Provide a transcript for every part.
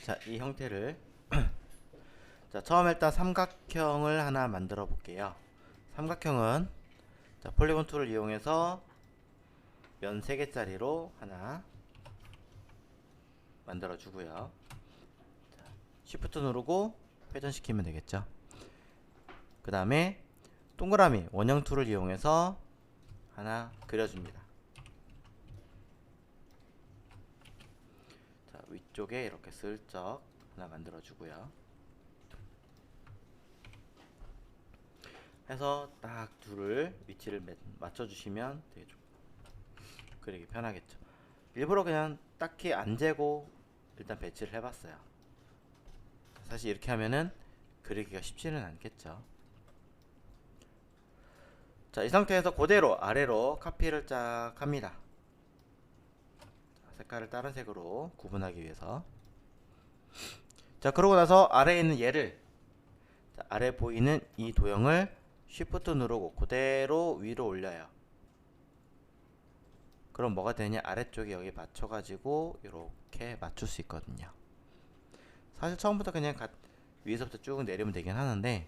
자, 이 형태를 자, 처음 일단 삼각형을 하나 만들어 볼게요. 삼각형은 자, 폴리곤 툴을 이용해서 면 3개짜리로 하나 만들어 주고요. Shift 누르고 회전시키면 되겠죠. 그 다음에 동그라미 원형 툴을 이용해서 하나 그려줍니다. 자, 위쪽에 이렇게 슬쩍 하나 만들어 주고요. 해서 딱 둘을 위치를 맞춰 주시면 되게 좀 그리기 편하겠죠. 일부러 그냥 딱히 안 재고 일단 배치를 해봤어요. 사실 이렇게 하면은 그리기가 쉽지는 않겠죠. 자, 이 상태에서 그대로 아래로 카피를 쫙 합니다. 자, 색깔을 다른 색으로 구분하기 위해서. 자, 그러고 나서 아래에 있는 얘를 자, 아래 보이는 이 도형을 Shift 누르고 그대로 위로 올려요. 그럼 뭐가 되냐? 아래쪽에 여기 맞춰가지고 이렇게 맞출 수 있거든요. 사실 처음부터 그냥 위에서부터 쭉 내리면 되긴 하는데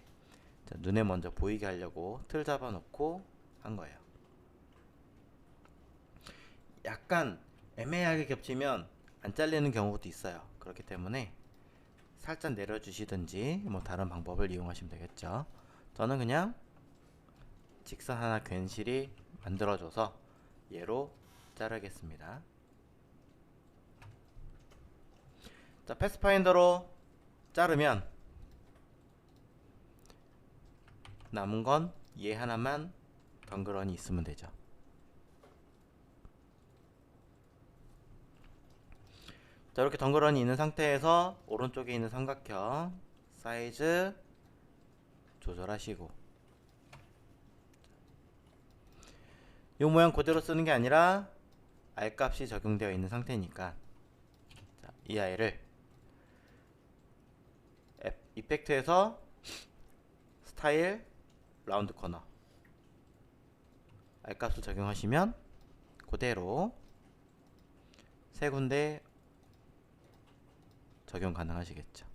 자, 눈에 먼저 보이게 하려고 틀 잡아놓고 한 거예요. 약간 애매하게 겹치면 안 잘리는 경우도 있어요. 그렇기 때문에 살짝 내려주시든지 뭐 다른 방법을 이용하시면 되겠죠. 저는 그냥 직선 하나 괜시리 만들어줘서 얘로 자르겠습니다. 자, 패스파인더로 자르면 남은 건 얘 하나만 덩그러니 있으면 되죠. 자, 이렇게 덩그러니 있는 상태에서 오른쪽에 있는 삼각형 사이즈 조절하시고 이 모양 그대로 쓰는 게 아니라 R값이 적용되어 있는 상태니까 자, 이 아이를 이펙트에서 스타일 라운드 코너 R값을 적용하시면 그대로 세 군데 적용 가능하시겠죠.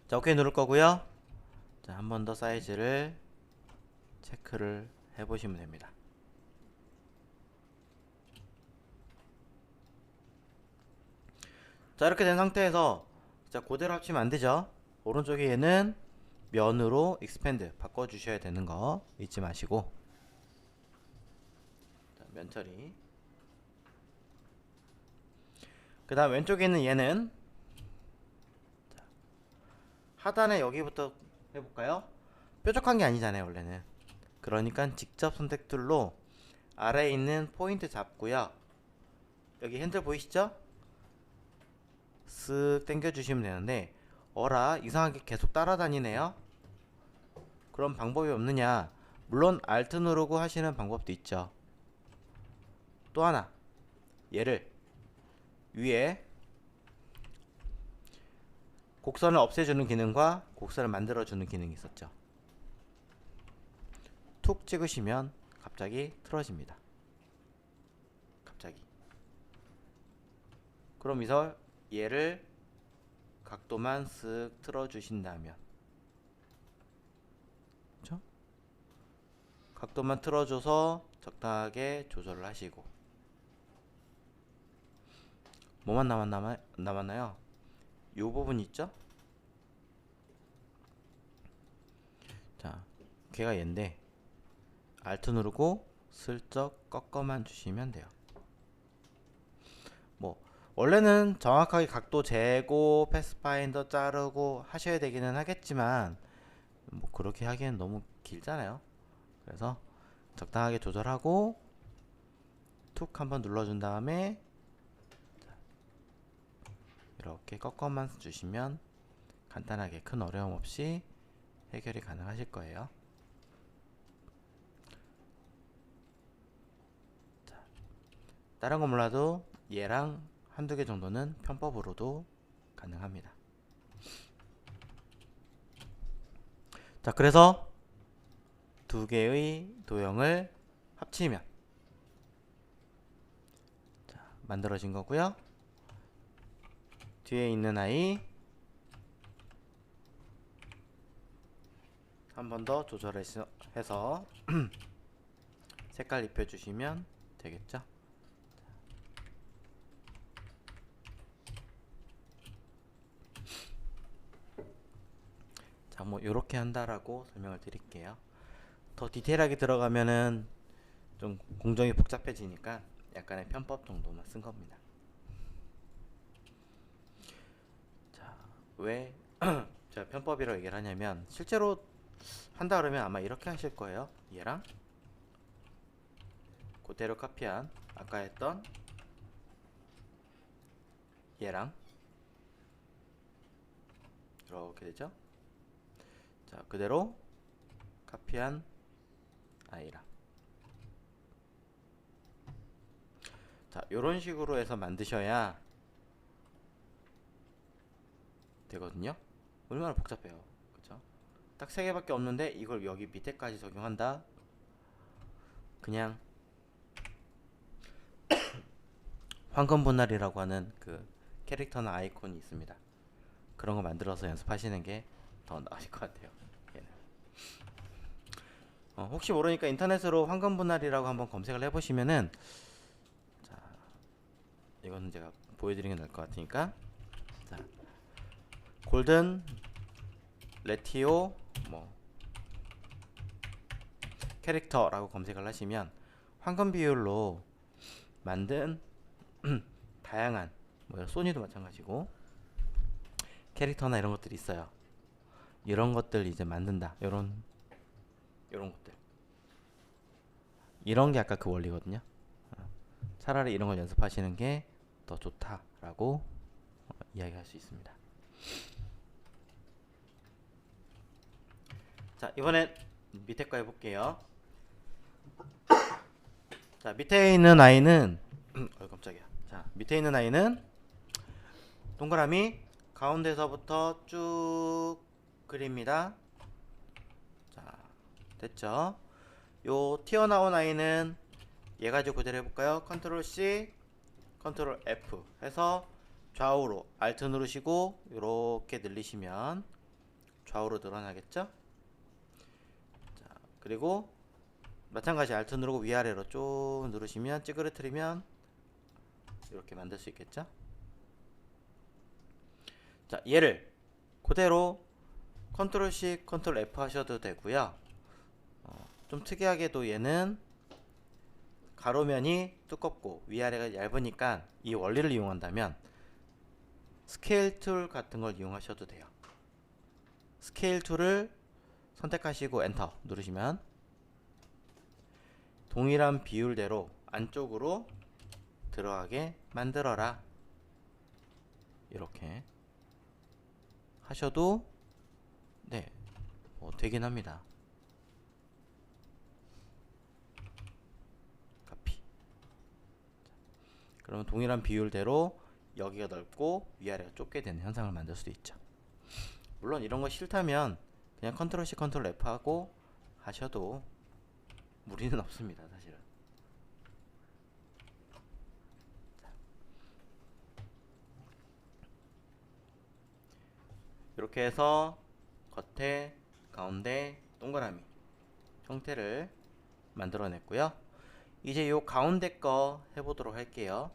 자, 오케이 누를 거고요. 자, 한 번 더 사이즈를 체크를 해보시면 됩니다. 자, 이렇게 된 상태에서 자, 그대로 합치면 안 되죠. 오른쪽에 얘는 면으로 익스펜드 바꿔주셔야 되는 거 잊지 마시고 자, 면 처리. 그 다음 왼쪽에 있는 얘는 자, 하단에 여기부터 해볼까요? 뾰족한 게 아니잖아요 원래는. 그러니까 직접 선택툴로 아래에 있는 포인트 잡고요. 여기 핸들 보이시죠? 쓱 당겨주시면 되는데 어라 이상하게 계속 따라다니네요. 그럼 방법이 없느냐? 물론 Alt 누르고 하시는 방법도 있죠. 또 하나 얘를 위에 곡선을 없애주는 기능과 곡선을 만들어주는 기능이 있었죠. 툭 찍으시면 갑자기 틀어집니다. 갑자기. 그럼 이서 얘를 각도만 쓱 틀어주신다면 그렇죠? 각도만 틀어줘서 적당하게 조절을 하시고 뭐만 남았나요? 요 부분 있죠? 자, 걔가 얘인데 Alt 누르고 슬쩍 꺾어만 주시면 돼요. 뭐 원래는 정확하게 각도 재고 패스파인더 자르고 하셔야 되기는 하겠지만 뭐 그렇게 하기엔 너무 길잖아요. 그래서 적당하게 조절하고 툭 한번 눌러준 다음에 이렇게 꺾어만 주시면 간단하게 큰 어려움 없이 해결이 가능하실 거예요. 자, 다른 거 몰라도 얘랑 한두 개 정도는 편법으로도 가능합니다. 자, 그래서 두 개의 도형을 합치면 자, 만들어진 거고요. 뒤에 있는 아이 한 번 더 조절해서 색깔 입혀주시면 되겠죠. 자, 뭐 요렇게 한다라고 설명을 드릴게요. 더 디테일하게 들어가면은 좀 공정이 복잡해지니까 약간의 편법 정도만 쓴 겁니다. 자, 왜 제가 편법이라고 얘기를 하냐면 실제로 한다 그러면 아마 이렇게 하실 거예요. 얘랑 그대로 카피한 아까 했던 얘랑 이렇게 되죠. 자, 그대로 카피한 아이랑, 자, 요런 식으로 해서 만드셔야 되거든요. 얼마나 복잡해요, 그쵸? 딱 3개밖에 없는데 이걸 여기 밑에까지 적용한다. 그냥 황금 분할이라고 하는 그 캐릭터나 아이콘이 있습니다. 그런 거 만들어서 연습하시는 게 더 나으실 것 같아요. 얘는. 혹시 모르니까 인터넷으로 황금 분할이라고 한번 검색을 해보시면은, 자, 이거는 제가 보여드리는 게 나을 것 같으니까, 자, 골든 레티오 뭐 캐릭터라고 검색을 하시면 황금 비율로 만든 다양한 뭐 소니도 마찬가지고 캐릭터나 이런 것들이 있어요. 이런 것들 이제 만든다. 이런 것들. 이런 게 아까 그 원리거든요. 차라리 이런 걸 연습하시는 게 더 좋다라고 이야기할 수 있습니다. 자, 이번엔 밑에 거 해볼게요. 자, 밑에 있는 아이는 깜짝이야. 자, 밑에 있는 아이는 동그라미 가운데서부터 쭉 그립니다. 자, 됐죠? 요 튀어나온 아이는 얘 가지고 그대로 해볼까요? 컨트롤 C, 컨트롤 F 해서 좌우로 Alt 누르시고 요렇게 늘리시면 좌우로 늘어나겠죠? 자, 그리고 마찬가지 Alt 누르고 위아래로 쭉 누르시면 찌그러뜨리면 이렇게 만들 수 있겠죠? 자, 얘를 그대로 컨트롤 C, 컨트롤 F 하셔도 되고요. 좀 특이하게도 얘는 가로면이 두껍고 위아래가 얇으니까 이 원리를 이용한다면 스케일 툴 같은 걸 이용하셔도 돼요. 스케일 툴을 선택하시고 엔터 누르시면 동일한 비율대로 안쪽으로 들어가게 만들어라. 이렇게 하셔도 네, 되긴 합니다. 카피. 그러면 동일한 비율대로 여기가 넓고 위아래가 좁게 되는 현상을 만들 수도 있죠. 물론 이런 거 싫다면 그냥 컨트롤 C, 컨트롤 F 하고 하셔도 무리는 없습니다, 사실은. 이렇게 해서 겉에, 가운데, 동그라미 형태를 만들어냈고요. 이제 요 가운데 거 해보도록 할게요.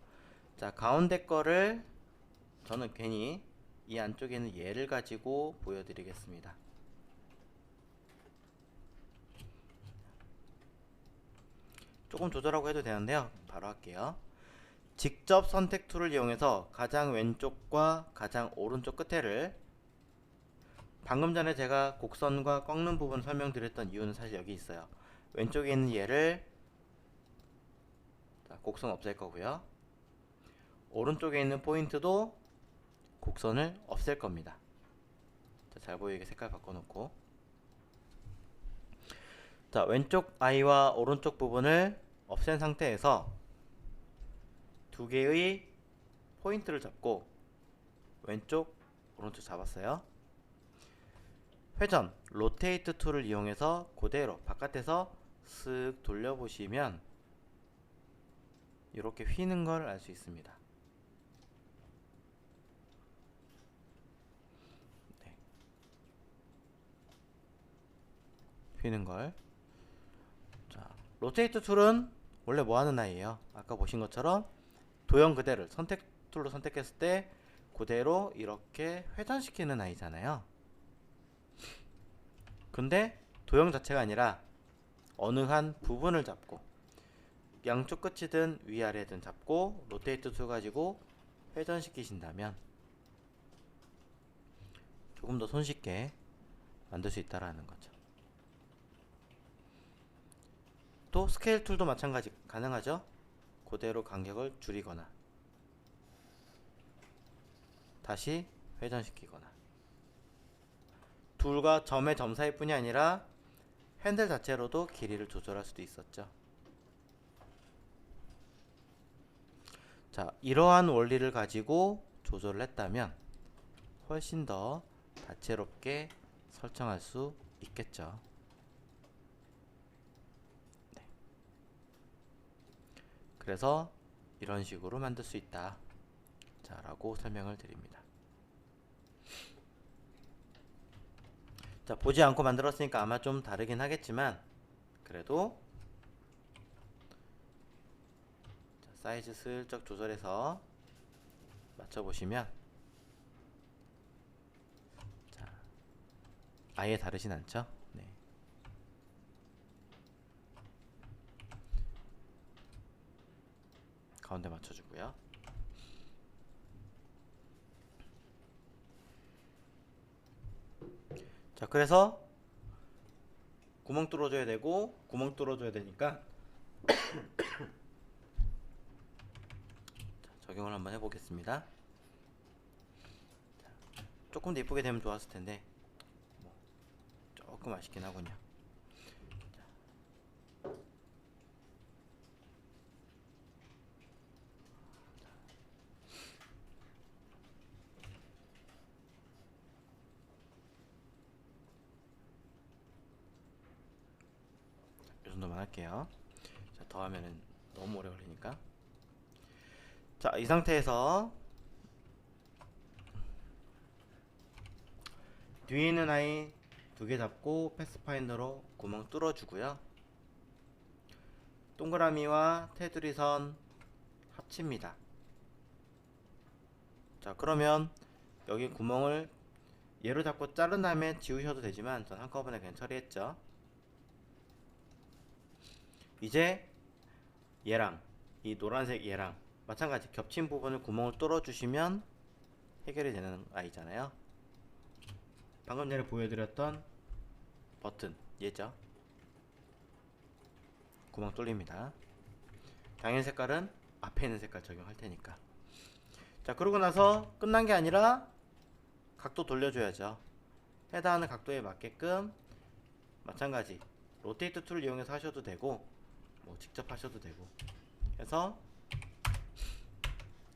자, 가운데 거를 저는 괜히 이 안쪽에 있는 얘를 가지고 보여드리겠습니다. 조금 조절하고 해도 되는데요. 바로 할게요. 직접 선택 툴을 이용해서 가장 왼쪽과 가장 오른쪽 끝에를, 방금 전에 제가 곡선과 꺾는 부분 설명드렸던 이유는 사실 여기 있어요. 왼쪽에 있는 얘를, 자, 곡선 없앨 거고요. 오른쪽에 있는 포인트도 곡선을 없앨 겁니다. 자, 잘 보이게 색깔 바꿔놓고, 자, 왼쪽 아이와 오른쪽 부분을 없앤 상태에서 두 개의 포인트를 잡고 왼쪽 오른쪽 잡았어요. 회전 로테이트 툴을 이용해서 그대로 바깥에서 쓱 돌려보시면 이렇게 휘는 걸 알 수 있습니다. 네. 휘는 걸. 자, 로테이트 툴은 원래 뭐 하는 아이예요? 아까 보신 것처럼 도형 그대를 선택 툴로 선택했을 때 그대로 이렇게 회전시키는 아이잖아요. 근데 도형 자체가 아니라 어느 한 부분을 잡고 양쪽 끝이든 위아래든 잡고 로테이트 툴 가지고 회전시키신다면 조금 더 손쉽게 만들 수 있다라는 거죠. 또 스케일 툴도 마찬가지 가능하죠. 그대로 간격을 줄이거나 다시 회전시키거나 툴과 점의 점 사이 뿐이 아니라 핸들 자체로도 길이를 조절할 수도 있었죠. 자, 이러한 원리를 가지고 조절을 했다면 훨씬 더 다채롭게 설정할 수 있겠죠. 네. 그래서 이런 식으로 만들 수 있다. 자, 라고 설명을 드립니다. 자, 보지 않고 만들었으니까 아마 좀 다르긴 하겠지만 그래도 자, 사이즈 슬쩍 조절해서 맞춰보시면 자, 아예 다르진 않죠. 네. 가운데 맞춰주고요. 자, 그래서 구멍 뚫어줘야 되고 구멍 뚫어줘야 되니까 자, 적용을 한번 해보겠습니다. 자, 조금 더 이쁘게 되면 좋았을 텐데 뭐 조금 아쉽긴 하군요. 이 정도만 할게요. 자, 더 하면은 너무 오래 걸리니까. 자, 이 상태에서 뒤에 있는 아이 두 개 잡고 패스파인더로 구멍 뚫어 주고요. 동그라미와 테두리 선 합칩니다. 자, 그러면 여기 구멍을 얘로 잡고 자른 다음에 지우셔도 되지만 전 한꺼번에 그냥 처리했죠. 이제 얘랑 이 노란색 얘랑 마찬가지 겹친 부분을 구멍을 뚫어 주시면 해결이 되는 아이잖아요. 방금 전에 보여드렸던 버튼 얘죠. 구멍 뚫립니다. 당연 색깔은 앞에 있는 색깔 적용할 테니까. 자, 그러고 나서 끝난 게 아니라 각도 돌려줘야죠. 해당하는 각도에 맞게끔 마찬가지 로테이트 툴을 이용해서 하셔도 되고 뭐 직접 하셔도 되고 해서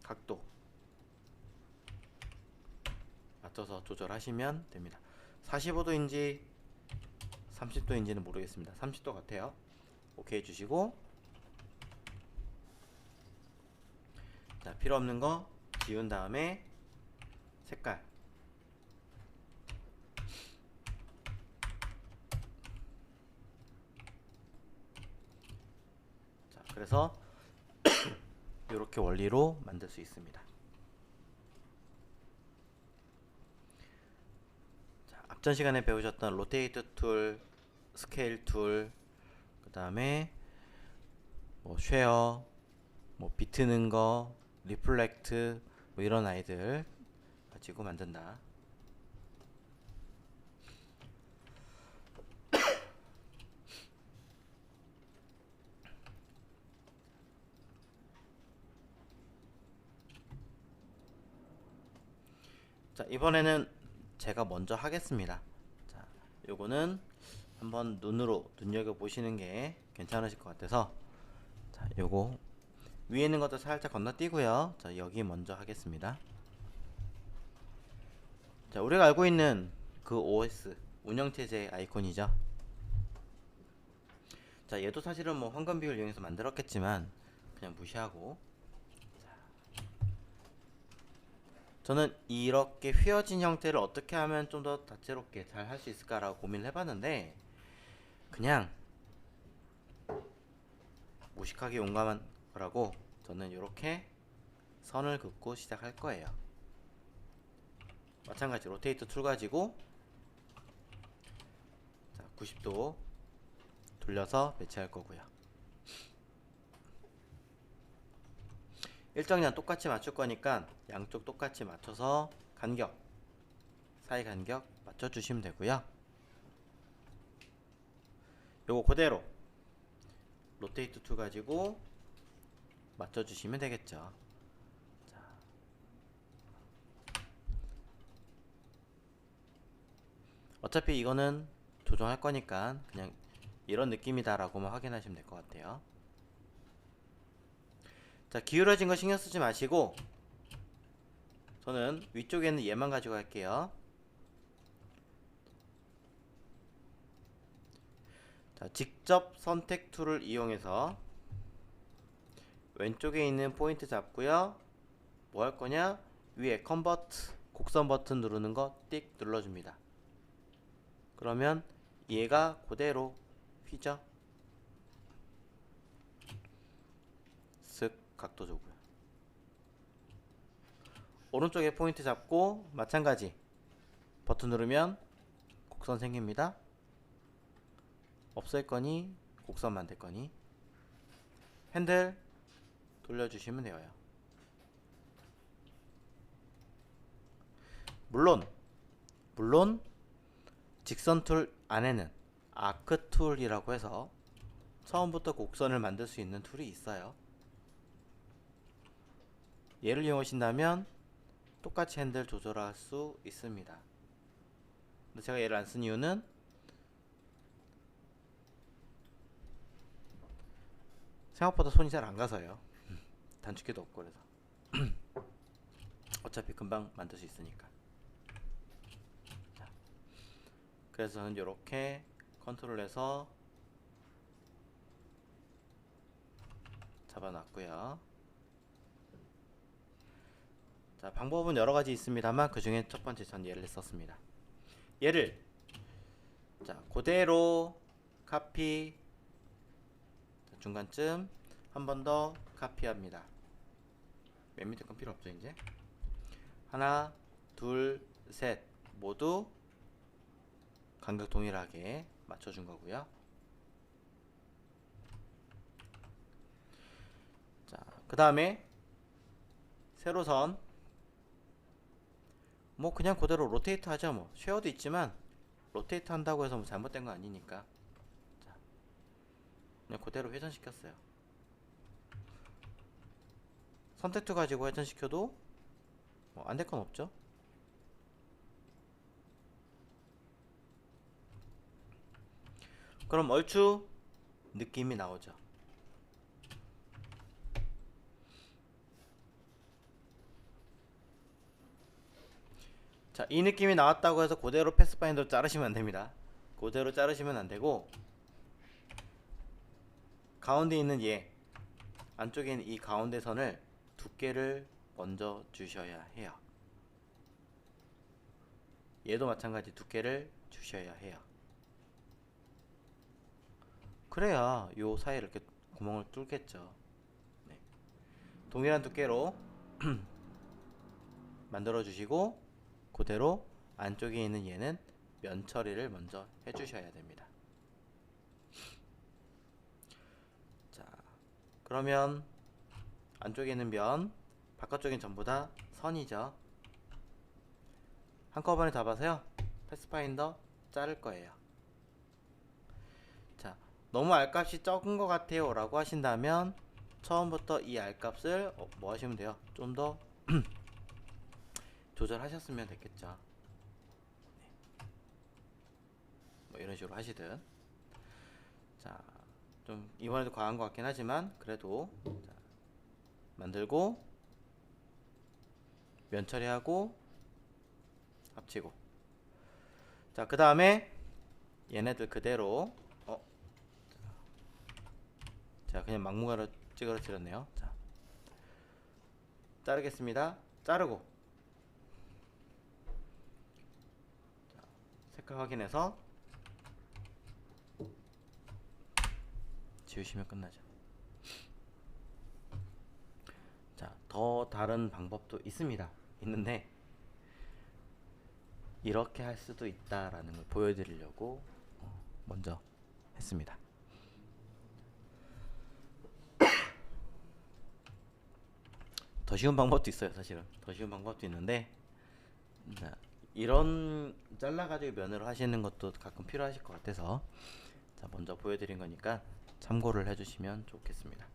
각도 맞춰서 조절하시면 됩니다. 45도인지 30도인지는 모르겠습니다. 30도 같아요. 오케이 해주시고 자, 필요 없는 거 지운 다음에 색깔 자, 그래서 이렇게 원리로 만들 수 있습니다. 자, 앞전 시간에 배우셨던 로테이트 툴, 스케일 툴, 그 다음에 뭐 쉐어, 뭐 비트는 거, 리플렉트 뭐 이런 아이들 가지고 만든다. 자, 이번에는 제가 먼저 하겠습니다. 자, 요거는 한번 눈으로 눈여겨 보시는 게 괜찮으실 것 같아서 자, 요거 위에 있는 것도 살짝 건너뛰고요. 자, 여기 먼저 하겠습니다. 자, 우리가 알고 있는 그 OS 운영체제 아이콘이죠. 자, 얘도 사실은 뭐 황금 비율 이용해서 만들었겠지만 그냥 무시하고, 저는 이렇게 휘어진 형태를 어떻게 하면 좀 더 다채롭게 잘 할 수 있을까라고 고민을 해봤는데, 그냥 무식하게 용감한 거라고 저는 이렇게 선을 긋고 시작할 거예요. 마찬가지 로테이트 툴 가지고 90도 돌려서 배치할 거고요. 일정량 똑같이 맞출 거니까 양쪽 똑같이 맞춰서 간격, 사이 간격 맞춰주시면 되고요. 요거 그대로 로테이트 툴 가지고 맞춰주시면 되겠죠. 어차피 이거는 조정할 거니까 그냥 이런 느낌이다 라고만 확인하시면 될 것 같아요. 자, 기울어진 거 신경 쓰지 마시고 저는 위쪽에 있는 얘만 가지고 할게요. 자, 직접 선택 툴을 이용해서 왼쪽에 있는 포인트 잡고요. 뭐 할 거냐? 위에 컨버트 곡선 버튼 누르는 거 띡 눌러줍니다. 그러면 얘가 그대로 휘죠. 슥 각도 주고요. 오른쪽에 포인트 잡고 마찬가지 버튼 누르면 곡선 생깁니다. 없앨 거니 곡선 만들 거니 핸들 돌려주시면 돼요. 물론 직선 툴 안에는 아크 툴이라고 해서 처음부터 곡선을 만들 수 있는 툴이 있어요. 얘를 이용하신다면 똑같이 핸들 조절할 수 있습니다. 근데 제가 얘를 안 쓴 이유는 생각보다 손이 잘 안 가서요. 단축키도 없고 그래서 어차피 금방 만들 수 있으니까. 자, 그래서 저는 이렇게 컨트롤해서 잡아놨고요. 자, 방법은 여러 가지 있습니다만 그 중에 첫 번째 전 얘를 썼습니다. 얘를 자 그대로 카피, 중간쯤 한 번 더 카피합니다. 맨 밑에 건 필요 없죠. 이제 하나 둘 셋 모두 간격 동일하게 맞춰준 거고요. 자, 그 다음에 세로선 뭐 그냥 그대로 로테이트 하죠. 뭐 쉐어도 있지만 로테이트 한다고 해서 뭐 잘못된 거 아니니까. 자, 그냥 그대로 회전시켰어요. 선택투 가지고 회전시켜도 뭐 안 될 건 없죠. 그럼 얼추 느낌이 나오죠. 자, 이 느낌이 나왔다고 해서 그대로 패스파인더 자르시면 안 됩니다. 그대로 자르시면 안 되고 가운데 있는 얘 안쪽에 있는 이 가운데 선을 두께를 먼저 주셔야 해요. 얘도 마찬가지 두께를 주셔야 해요. 그래야 요 사이를 이렇게 구멍을 뚫겠죠. 네. 동일한 두께로 만들어 주시고 그대로 안쪽에 있는 얘는 면 처리를 먼저 해 주셔야 됩니다. 자, 그러면 안쪽에 있는 면, 바깥쪽엔 전부 다 선이죠. 한꺼번에 잡아서요 패스파인더 자를 거예요. 자, 너무 알값이 적은 것 같아요 라고 하신다면 처음부터 이 알값을 뭐 하시면 돼요? 좀 더 조절하셨으면 됐겠죠. 네. 뭐 이런 식으로 하시든. 자, 좀 이번에도 과한 것 같긴 하지만 그래도 자, 만들고 면 처리하고 합치고. 자, 그 다음에 얘네들 그대로 제가 그냥 막무가내로 찌그러뜨렸네요. 자, 자르겠습니다. 자르고 자, 색깔 확인해서 지우시면 끝나죠. 자, 더 다른 방법도 있는데 이렇게 할 수도 있다라는 걸 보여드리려고 먼저 했습니다. 더 쉬운 방법도 있어요. 사실은 더 쉬운 방법도 있는데, 자, 이런 잘라가지고 면으로 하시는 것도 가끔 필요하실 것 같아서 자, 먼저 보여드린 거니까 참고를 해주시면 좋겠습니다.